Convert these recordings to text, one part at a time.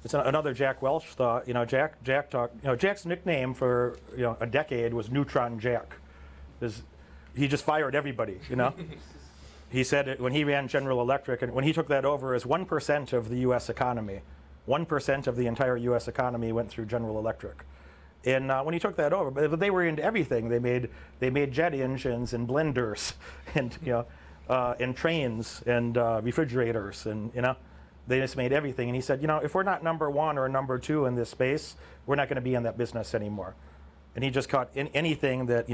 it's another Jack Welch thought. Jack talked. Jack's nickname for a decade was Neutron Jack. He just fired everybody. He said it when he ran General Electric, and when he took that over, as 1% of the U.S. economy, 1% of the entire U.S. economy went through General Electric. And when he took that over, but they were into everything. They made jet engines and blenders, and trains and refrigerators, and they just made everything. And he said, if we're not number one or number two in this space, we're not going to be in that business anymore. And he just caught anything that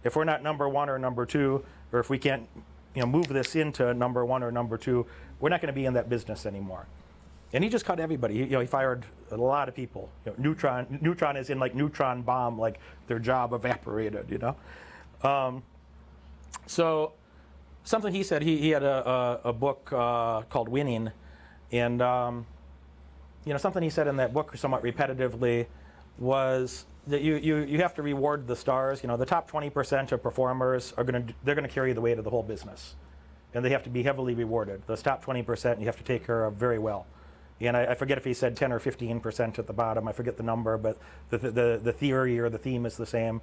if we're not number one or number two, or if we can't move this into number one or number two, we're not going to be in that business anymore. And he just caught everybody. He fired a lot of people. Neutron is in like neutron bomb, like their job evaporated. So something he said. He had a book called Winning, and something he said in that book somewhat repetitively was that you have to reward the stars. The top 20% of performers they're gonna carry the weight of the whole business, and they have to be heavily rewarded. Those top 20% you have to take care of very well. And I forget if he said 10 or 15% at the bottom. I forget the number, but the theory or the theme is the same.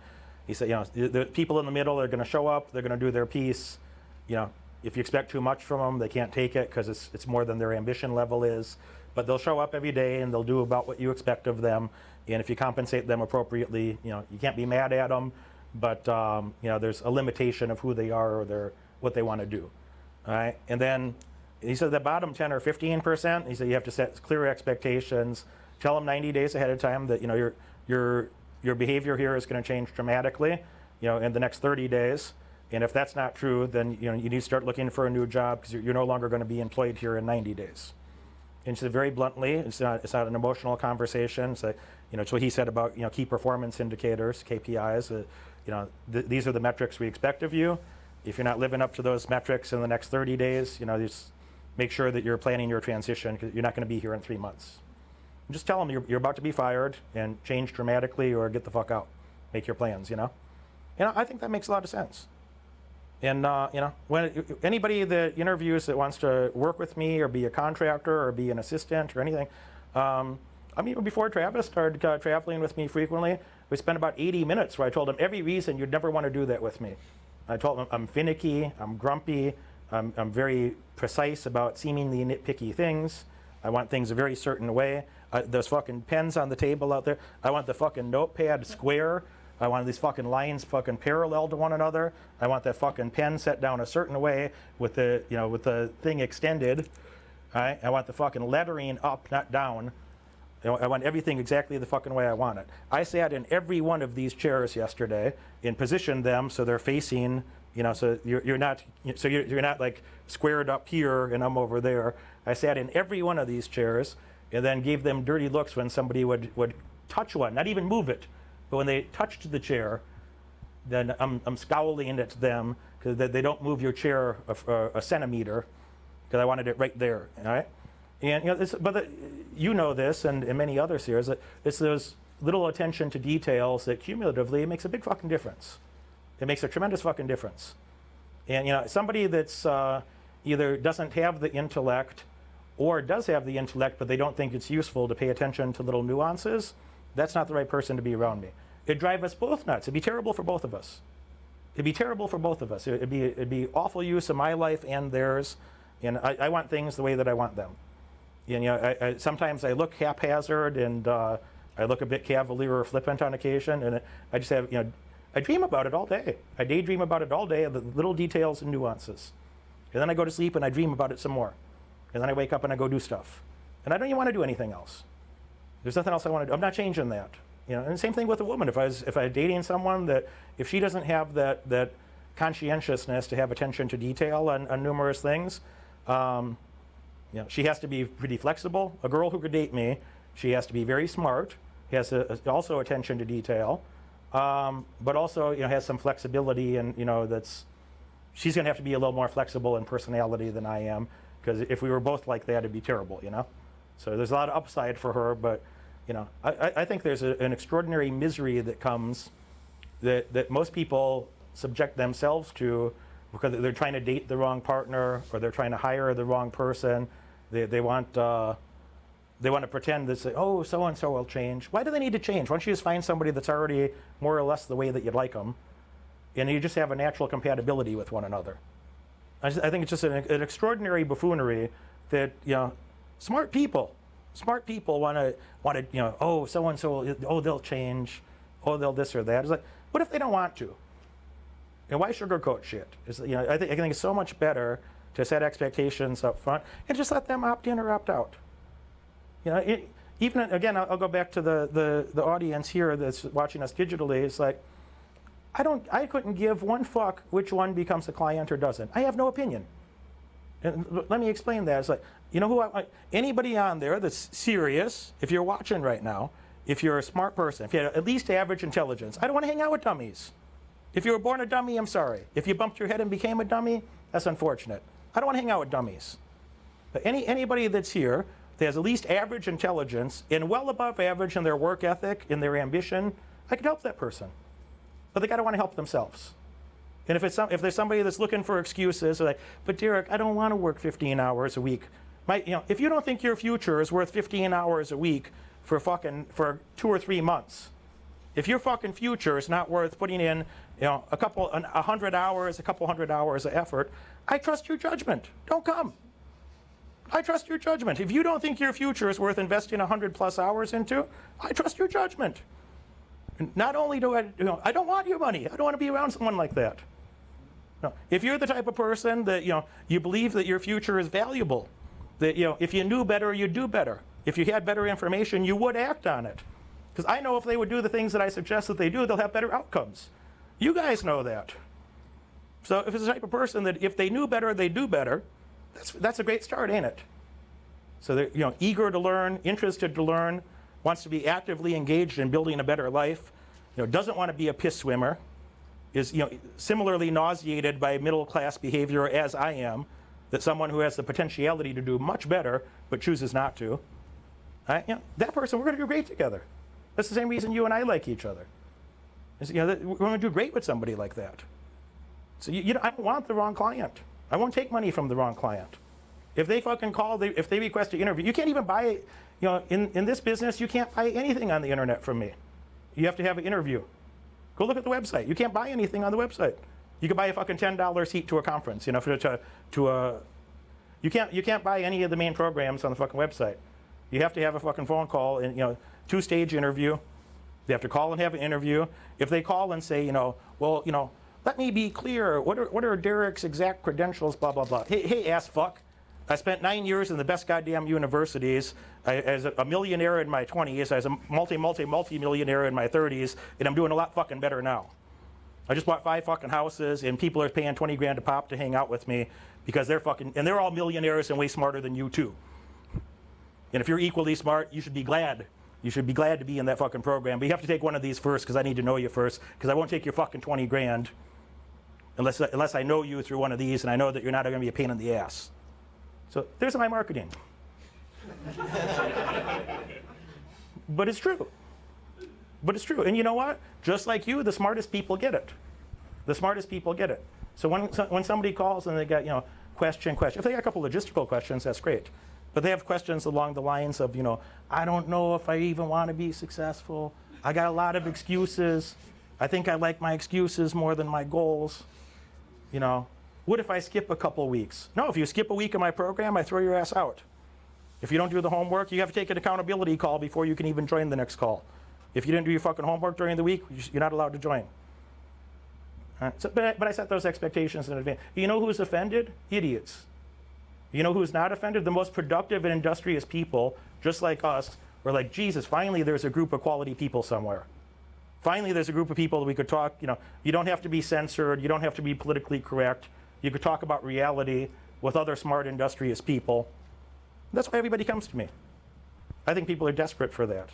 He said, the people in the middle are going to show up. They're going to do their piece. If you expect too much from them, they can't take it because it's more than their ambition level is. But they'll show up every day and they'll do about what you expect of them. And if you compensate them appropriately, you can't be mad at them. But there's a limitation of who they are or what they want to do. All right, and then he said the bottom 10 or 15%. He said you have to set clear expectations. Tell them 90 days ahead of time that your behavior here is going to change dramatically, in the next 30 days. And if that's not true, then you need to start looking for a new job because you're no longer going to be employed here in 90 days. And he said very bluntly, it's not an emotional conversation. So, it's what he said about key performance indicators, KPIs. These are the metrics we expect of you. If you're not living up to those metrics in the next 30 days, just make sure that you're planning your transition because you're not going to be here in 3 months. And just tell them you're about to be fired and change dramatically or get the fuck out. Make your plans, I think that makes a lot of sense. And, when anybody that interviews that wants to work with me or be a contractor or be an assistant or anything, even before Travis started traveling with me frequently, we spent about 80 minutes where I told him every reason you'd never want to do that with me. I told him I'm finicky, I'm grumpy, I'm very precise about seemingly nitpicky things. I want things a very certain way. Those fucking pens on the table out there, I want the fucking notepad square. I want these fucking lines fucking parallel to one another. I want that fucking pen set down a certain way with the thing extended. Right? I want the fucking lettering up, not down. I want everything exactly the fucking way I want it. I sat in every one of these chairs yesterday and positioned them so they're facing, so you're not like squared up here and I'm over there. I sat in every one of these chairs and then gave them dirty looks when somebody would touch one, not even move it. But when they touched the chair, then I'm scowling at them because they don't move your chair a centimeter because I wanted it right there, all right? And this and many others here, is that it's those little attention to details that cumulatively makes a big fucking difference. It makes a tremendous fucking difference. And somebody that's either doesn't have the intellect or does have the intellect but they don't think it's useful to pay attention to little nuances, that's not the right person to be around me. It'd drive us both nuts. It'd be terrible for both of us. It'd be terrible for both of us. It'd be awful use of my life and theirs. And I want things the way that I want them. And sometimes I look haphazard and I look a bit cavalier or flippant on occasion. And I just have, I dream about it all day. I daydream about it all day, the little details and nuances. And then I go to sleep and I dream about it some more. And then I wake up and I go do stuff. And I don't even want to do anything else. There's nothing else I want to do. I'm not changing that. And the same thing with a woman. If I was dating someone that, if she doesn't have that conscientiousness to have attention to detail on numerous things, she has to be pretty flexible. A girl who could date me, she has to be very smart. She has also attention to detail, but also has some flexibility and she's going to have to be a little more flexible in personality than I am, because if we were both like that, it'd be terrible. So there's a lot of upside for her, but I think there's an extraordinary misery that comes that most people subject themselves to because they're trying to date the wrong partner or they're trying to hire the wrong person. They want They want to pretend that, say, oh, so-and-so will change. Why do they need to change? Why don't you just find somebody that's already more or less the way that you'd like them, and you just have a natural compatibility with one another? I think it's just an extraordinary buffoonery that, smart people want to, oh, so-and-so, oh, they'll change, oh, they'll this or that. It's like, what if they don't want to? Why sugarcoat shit? I think it's so much better to set expectations up front and just let them opt in or opt out. Even again, I'll go back to the audience here that's watching us digitally. It's like, I couldn't give one fuck which one becomes a client or doesn't. I have no opinion. And let me explain that. It's like, anybody on there that's serious, if you're watching right now, if you're a smart person, if you have at least average intelligence, I don't want to hang out with dummies. If you were born a dummy, I'm sorry. If you bumped your head and became a dummy, that's unfortunate. I don't want to hang out with dummies. But anybody that's here that has at least average intelligence and well above average in their work ethic, in their ambition, I could help that person. But they gotta want to help themselves. And if there's somebody that's looking for excuses, like, but Derek, I don't want to work 15 hours a week. If you don't think your future is worth 15 hours a week for 2 or 3 months, if your fucking future is not worth putting in, a couple hundred hours of effort, I trust your judgment. Don't come. I trust your judgment. If you don't think your future is worth investing 100+ hours into, I trust your judgment. Not only do I don't want your money. I don't want to be around someone like that. No. If you're the type of person that you believe that your future is valuable, that if you knew better, you'd do better. If you had better information, you would act on it. Because I know if they would do the things that I suggest that they do, they'll have better outcomes. You guys know that. So if it's the type of person that if they knew better, they'd do better, that's a great start, ain't it? So they're eager to learn, interested to learn, wants to be actively engaged in building a better life, doesn't want to be a piss swimmer, is similarly nauseated by middle-class behavior as I am, that someone who has the potentiality to do much better but chooses not to. That person, we're going to do great together. That's the same reason you and I like each other. We're going to do great with somebody like that. So I don't want the wrong client. I won't take money from the wrong client. If they fucking call, if they request an interview, you can't even buy, in this business, you can't buy anything on the internet from me. You have to have an interview. Go look at the website. You can't buy anything on the website. You can buy a fucking $10 seat to a conference, you can't buy any of the main programs on the fucking website. You have to have a fucking phone call and 2-stage interview. They have to call and have an interview. If they call and say, let me be clear, what are Derek's exact credentials, blah, blah, blah. Hey, ass fuck. I spent 9 years in the best goddamn universities. As a millionaire in my 20s, as a multi-millionaire in my 30s, and I'm doing a lot fucking better now. I just bought 5 fucking houses, and people are paying 20 grand a pop to hang out with me because they're all millionaires and way smarter than you too. And if you're equally smart, you should be glad. You should be glad to be in that fucking program. But you have to take one of these first because I need to know you first, because I won't take your fucking 20 grand unless I know you through one of these and I know that you're not going to be a pain in the ass. So there's my marketing. But it's true. And you know what? Just like you, the smartest people get it. The smartest people get it. So when somebody calls and they got, question. If they got a couple logistical questions, that's great. But they have questions along the lines of, I don't know if I even want to be successful. I got a lot of excuses. I think I like my excuses more than my goals. What if I skip a couple weeks? No, if you skip a week of my program, I throw your ass out. If you don't do the homework, you have to take an accountability call before you can even join the next call. If you didn't do your fucking homework during the week, you're not allowed to join. But I set those expectations in advance. You know who's offended? Idiots. You know who's not offended? The most productive and industrious people, just like us, were like, Jesus, finally there's a group of quality people somewhere. Finally there's a group of people that we could talk, you don't have to be censored, you don't have to be politically correct. You could talk about reality with other smart, industrious people. That's why everybody comes to me. I think people are desperate for that.